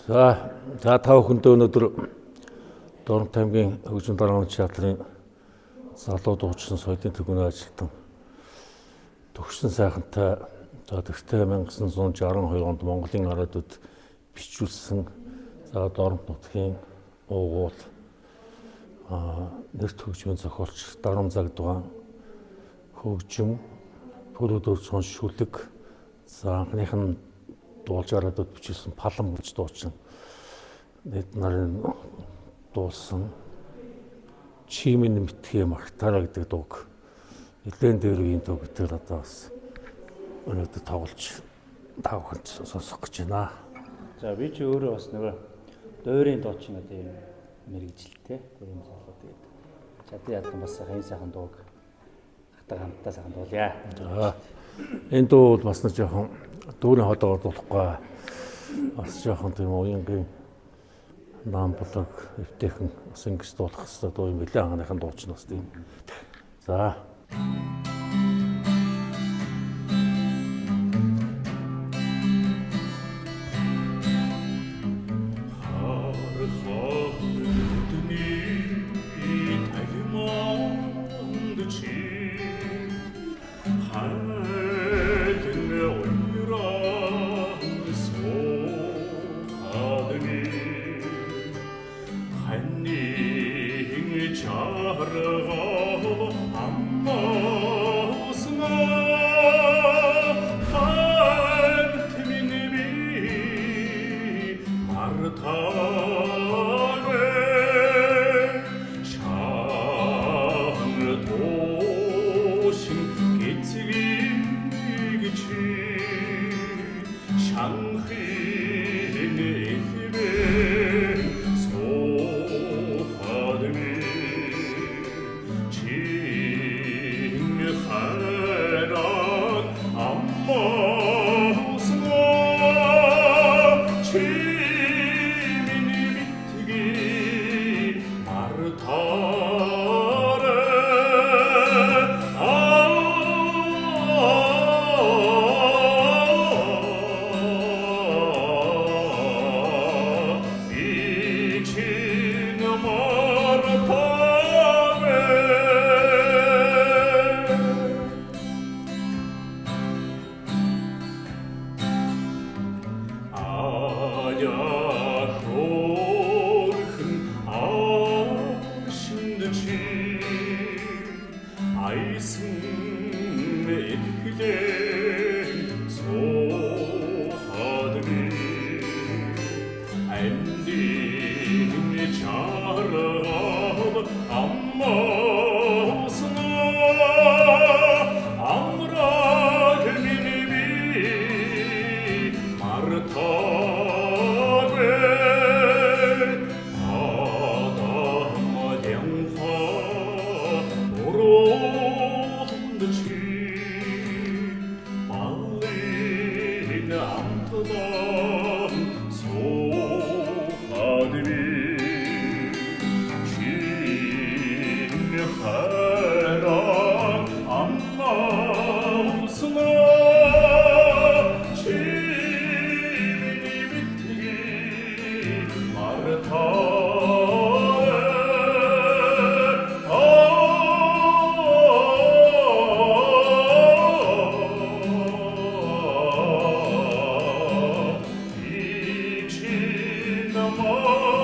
За та бүхэндээ өнөөдөр Дорнот аймгийн хөгжим дараалал театрын залуу дуучин соёлын төвөөрөө ажилладан төгссөн сайхантай тэгтээ 1962 онд Монголын араадууд бичүүлсэн Дорнот нутгийн уугуул нэрт хөгжмийн зохиолч Дарам Загдугаан хөгжим төрөдөр цонш шүлэг анхных нь дуулж араадууд бичүүлсэн Палан гэж дуучин нэг нарын дуулсан Чимийн мэтгий Мартара гэдэг дууг нэлээд дээр үеийн дуу гэдэг одоо бас өнөөдөр тоглож та бүхэнд сонсох гэж байна. За би ч өөрөө бас нөгөө дойрын дуучин одоо юм мэрэгжилтэй гурван залуу тэгээд чадсан ядсан бас сайн дууг хатаа хамтдаа сайхан дуулъя. За энэ дуу бас нэг жоохон дүүрийн ходоор дуулахгүй бас жоохон тийм уянгийн намблаг эвтэйхэн бас ингэж дуулах хэрэгтэй дуу юм билээ анхныхан дуучин бас тийм. За no more.